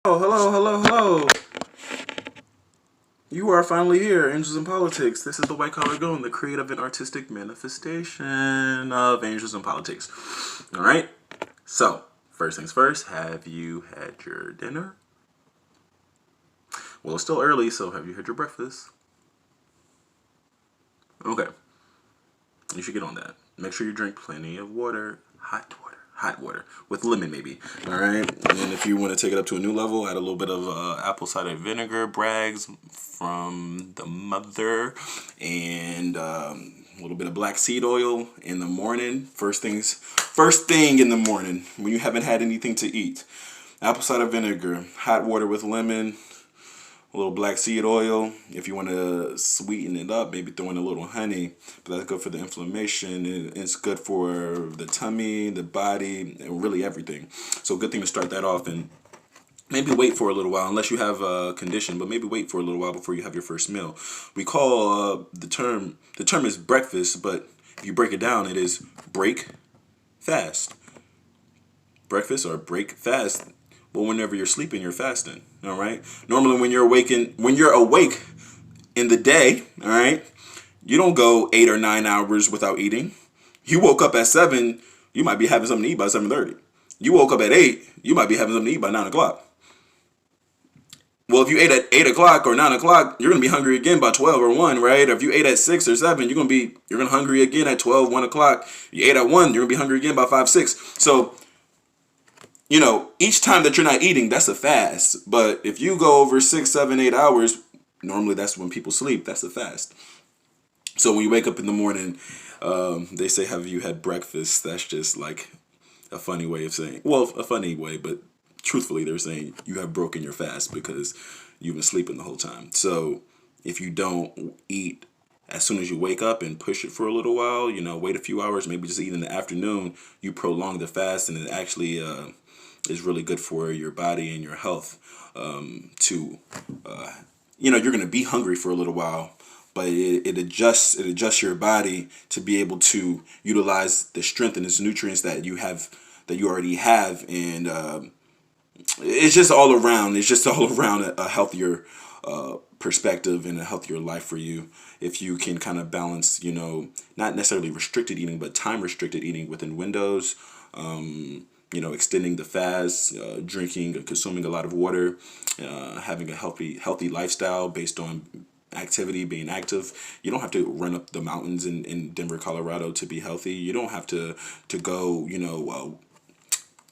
Oh, hello, hello, hello. You are finally here, Angels in Politics. This is the White Collar Goon, the creative and artistic manifestation of Angels in Politics. All right? So, first things first, have you had your dinner? Well, it's still early, so have you had your breakfast? Okay. You should get on that. Make sure you drink plenty of water, hot water with lemon maybe. All right, and if you want to take it up to a new level, add a little bit of apple cider vinegar, Bragg's from the mother, and a little bit of black seed oil in the morning. First thing in the morning when you haven't had anything to eat. Apple cider vinegar, hot water with lemon, a little black seed oil. If you want to sweeten it up, maybe throw in a little honey. But that's good for the inflammation. It's good for the tummy, the body, and really everything. So good thing to start that off, and maybe wait for a little while, unless you have a condition, but maybe wait for a little while before you have your first meal. We call the term is breakfast, but if you break it down, it is break fast. Breakfast or break fast. Well, whenever you're sleeping, you're fasting. All right. Normally, when you're awake in the day, all right, you don't go 8 or 9 hours without eating. You woke up at 7, you might be having something to eat by 7:30. You woke up at 8, you might be having something to eat by 9 o'clock. Well, if you ate at 8 o'clock or 9 o'clock, you're gonna be hungry again by 12 or 1, right? Or if you ate at 6 or 7, you're gonna hungry again at 12, 1 o'clock. You ate at 1, you're gonna be hungry again by 5, 6. So each time that you're not eating, that's a fast. But if you go over 6, 7, 8 hours, normally that's when people sleep. That's a fast. So when you wake up in the morning, they say, "Have you had breakfast?" That's just like a funny way of saying, well, a funny way, but truthfully, they're saying you have broken your fast because you've been sleeping the whole time. So if you don't eat as soon as you wake up and push it for a little while, wait a few hours, maybe just eat in the afternoon, you prolong the fast, and it actually is really good for your body and your health. You're going to be hungry for a little while, but it adjusts your body to be able to utilize the strength and its nutrients that you already have, and it's just all around. It's just all around a healthier perspective and a healthier life for you if you can kind of balance, not necessarily restricted eating, but time restricted eating within windows. Extending the fast, drinking, consuming a lot of water, having a healthy lifestyle based on activity, being active. You don't have to run up the mountains in Denver, Colorado to be healthy. You don't have to go,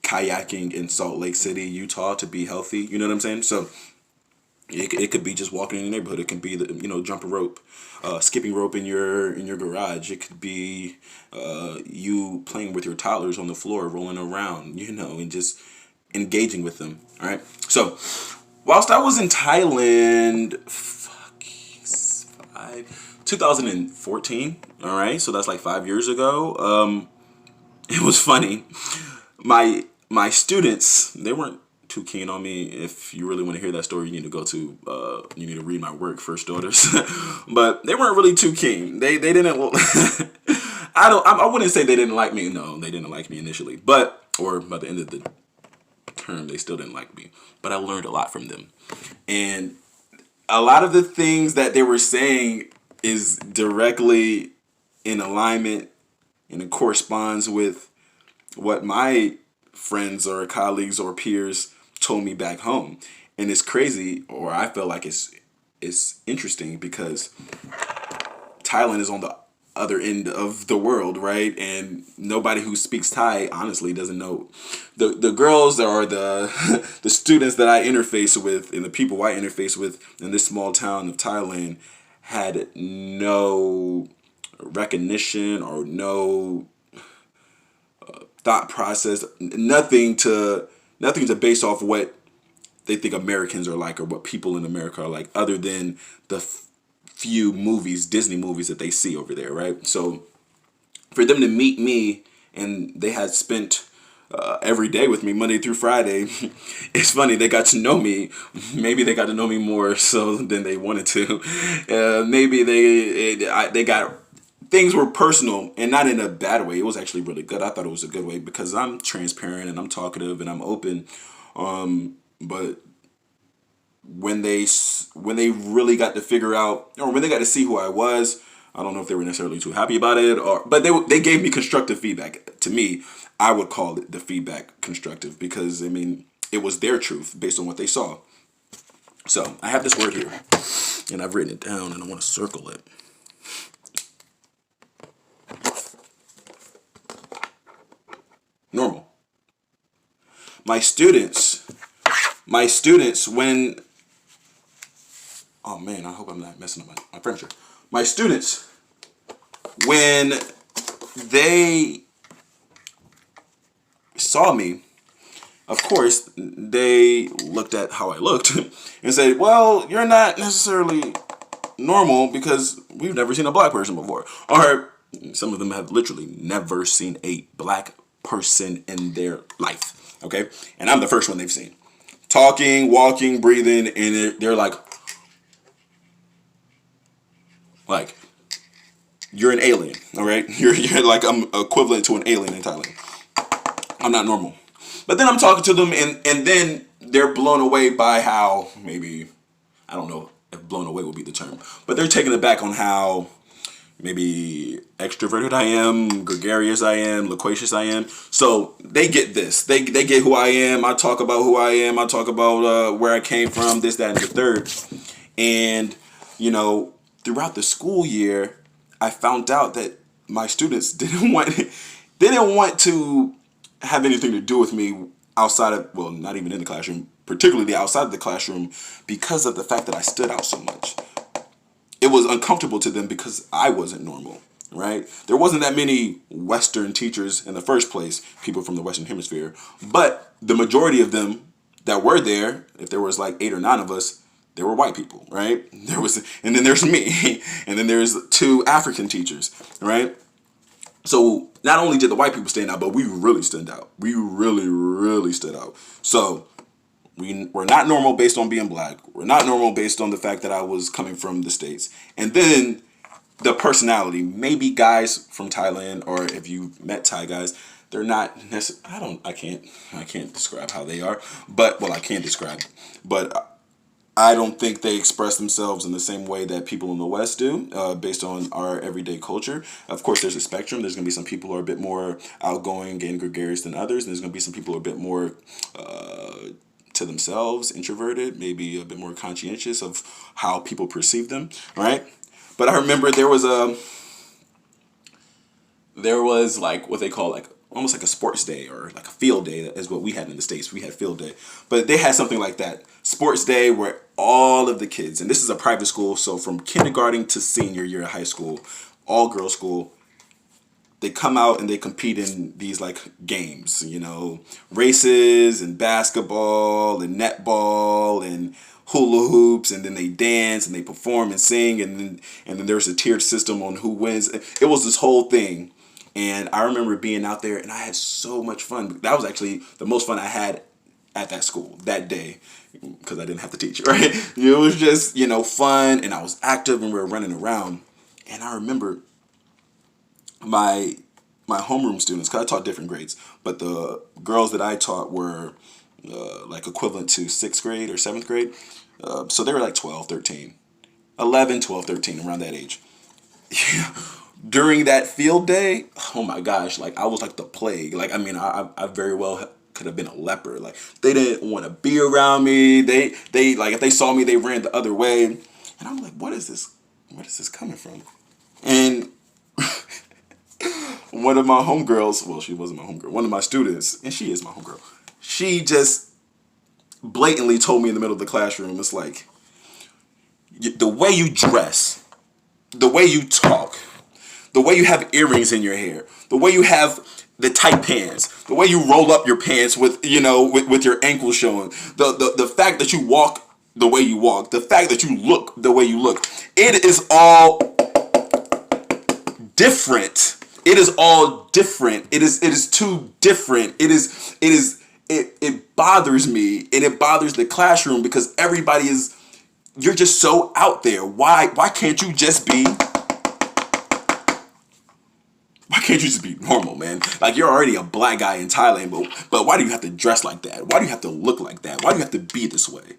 kayaking in Salt Lake City, Utah to be healthy. You know what I'm saying? So it could be just walking in the neighborhood. It can be jumping rope, skipping rope in your garage. It could be you playing with your toddlers on the floor, rolling around, and just engaging with them. All right. So whilst I was in Thailand, 2014. All right. So that's like 5 years ago. It was funny. My students, they weren't too keen on me. If you really want to hear that story, you need to read my work, First Daughters. But they weren't really too keen. They didn't. I wouldn't say they didn't like me. No, they didn't like me initially, or by the end of the term, they still didn't like me. But I learned a lot from them, and a lot of the things that they were saying is directly in alignment, and it corresponds with what my friends or colleagues or peers told me back home. And it's crazy, or I feel like it's interesting, because Thailand is on the other end of the world, right? And nobody who speaks Thai honestly doesn't know. The girls or the the students that I interface with and the people I interface with in this small town of Thailand had no recognition or no thought process, nothing to base off what they think Americans are like or what people in America are like, other than the few Disney movies that they see over there, right? So for them to meet me, and they had spent every day with me, Monday through Friday, it's funny, they got to know me. Maybe they got to know me more so than they wanted to. Maybe they got, things were personal, and not in a bad way. It was actually really good. I thought it was a good way, because I'm transparent and I'm talkative and I'm open. But when they really got to figure out, or when they got to see who I was, I don't know if they were necessarily too happy about it, but they gave me constructive feedback. To me, I would call it the feedback constructive, because I mean, it was their truth based on what they saw. So I have this word here, and I've written it down, and I want to circle it. Normal. My students, when, oh man, I hope I'm not messing up my furniture. My students, when they saw me, of course, they looked at how I looked and said, well, you're not necessarily normal because we've never seen a black person before. Or some of them have literally never seen a black person in their life. Okay? And I'm the first one they've seen. Talking, walking, breathing, and they're like, you're an alien, all right? You're like, I'm equivalent to an alien in Thailand. I'm not normal. But then I'm talking to them, and then they're blown away by how, maybe, I don't know if blown away would be the term, but they're taken aback on how maybe extroverted I am, gregarious I am, loquacious I am. So they get this. They get who I am. I talk about who I am. I talk about where I came from, this, that, and the third. And, you know, throughout the school year, I found out that my students didn't want to have anything to do with me outside of, well, not even in the classroom, particularly outside of the classroom, because of the fact that I stood out so much. It was uncomfortable to them because I wasn't normal, right? There wasn't that many Western teachers in the first place, people from the Western Hemisphere, but the majority of them that were there, if there was like 8 or 9 of us, they were white people, right? And then there's me, and then there's 2 African teachers, right? So not only did the white people stand out, but we really stood out. We really, really stood out. So we're not normal based on being black. We're not normal based on the fact that I was coming from the States. And then the personality. Maybe guys from Thailand, or if you've met Thai guys, they're not necessarily, I can't describe how they are. But, well, I can describe. But I don't think they express themselves in the same way that people in the West do, based on our everyday culture. Of course, there's a spectrum. There's going to be some people who are a bit more outgoing and gregarious than others. And there's going to be some people who are a bit more to themselves, introverted, maybe a bit more conscientious of how people perceive them, right? But I remember there was like what they call like almost like a sports day, or like a field day, is what we had in the States. We had field day, but they had something like that, sports day, where all of the kids, and this is a private school, so from kindergarten to senior year of high school, all girls school, they come out and they compete in these like games, you know, races and basketball and netball and hula hoops, and then they dance and they perform and sing, and then there's a tiered system on who wins. It was this whole thing. And I remember being out there, and I had so much fun. That was actually the most fun I had at that school that day, because I didn't have to teach, right? It was just, you know, fun, and I was active, and we were running around. And I remember my homeroom students, because I taught different grades, but the girls that I taught were like equivalent to 6th grade or 7th grade. So they were like 12, 13, 11, 12, 13, around that age. During that field day, oh my gosh, like I was like the plague. Like, I mean, I very well could have been a leper. Like, they didn't want to be around me. They like, if they saw me, they ran the other way. And I'm like, what is this? Where is this coming from? And one of my homegirls, well, she wasn't my homegirl, one of my students, and she is my homegirl, she just blatantly told me in the middle of the classroom, it's like, the way you dress, the way you talk, the way you have earrings in your hair, the way you have the tight pants, the way you roll up your pants with, you know, with your ankles showing, the fact that you walk the way you walk, the fact that you look the way you look, it is all different. It is all different. It is too different. It bothers me, and it bothers the classroom, because everybody is, you're just so out there. Why can't you just be normal, man? Like, you're already a black guy in Thailand, but why do you have to dress like that? Why do you have to look like that? Why do you have to be this way?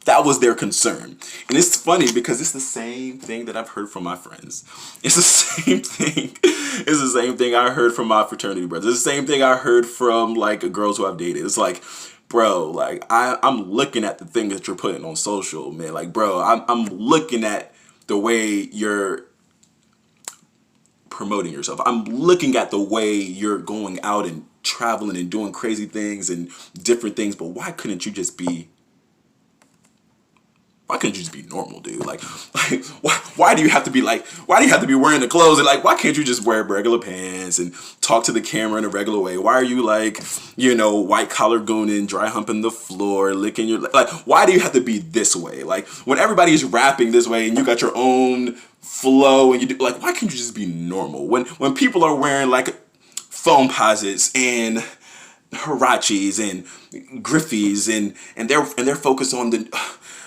That was their concern. And it's funny because it's the same thing that I've heard from my friends. It's the same thing. It's the same thing I heard from my fraternity brothers. It's the same thing I heard from like girls who I've dated. It's like, bro, like I'm looking at the thing that you're putting on social, man. Like, bro, I'm looking at the way you're promoting yourself. I'm looking at the way you're going out and traveling and doing crazy things and different things. But why couldn't you just be normal, dude? Like why do you have to be like, why do you have to be wearing the clothes? And like, why can't you just wear regular pants and talk to the camera in a regular way? Why are you like, white collar gooning, dry humping the floor, licking your, like, why do you have to be this way? Like, when everybody's rapping this way and you got your own flow and you do, like, why can't you just be normal? When people are wearing like foam posits and Hirachis and Griffies and they're focused on the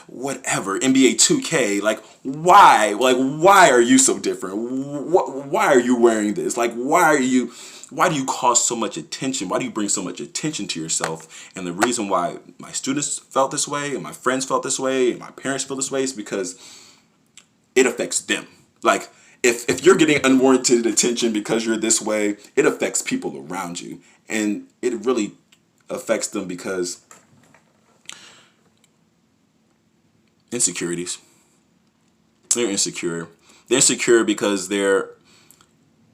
whatever NBA 2K, like why are you so different? Why are you wearing this? Like why do you cause so much attention? Why do you bring so much attention to yourself? And the reason why my students felt this way and my friends felt this way and my parents feel this way is because it affects them. Like if you're getting unwarranted attention because you're this way, it affects people around you. And it really affects them because insecurities. They're insecure. They're insecure because they're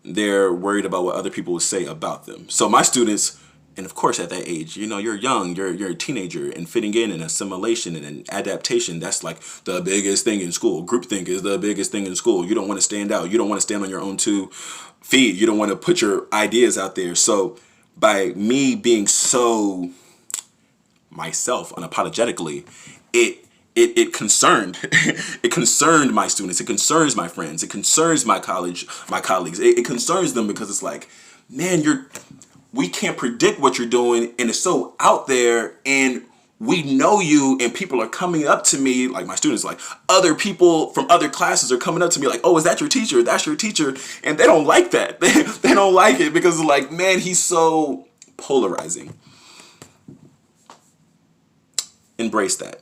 worried about what other people will say about them. So my students, and of course at that age, you're young, you're a teenager, and fitting in and assimilation and an adaptation, that's like the biggest thing in school. Groupthink is the biggest thing in school. You don't want to stand out. You don't want to stand on your own 2 feet. You don't want to put your ideas out there. So by me being so myself unapologetically, it concerned it concerned my students, it concerns my friends, it concerns my colleagues. It concerns them because it's like, man, we can't predict what you're doing and it's so out there and we know you, and people are coming up to me, like my students, like other people from other classes are coming up to me like, oh, is that your teacher? That's your teacher. And they don't like that. They don't like it because it's like, man, he's so polarizing. Embrace that.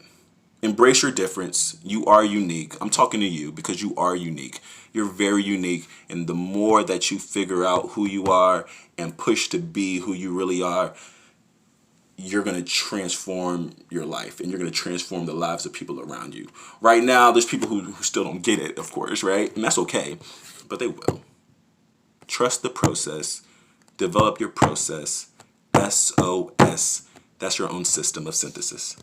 Embrace your difference. You are unique. I'm talking to you because you are unique. You're very unique. And the more that you figure out who you are and push to be who you really are, you're going to transform your life and you're going to transform the lives of people around you. Right now, there's people who still don't get it, of course, right? And that's okay, but they will. Trust the process. Develop your process. SOS. That's your own system of synthesis.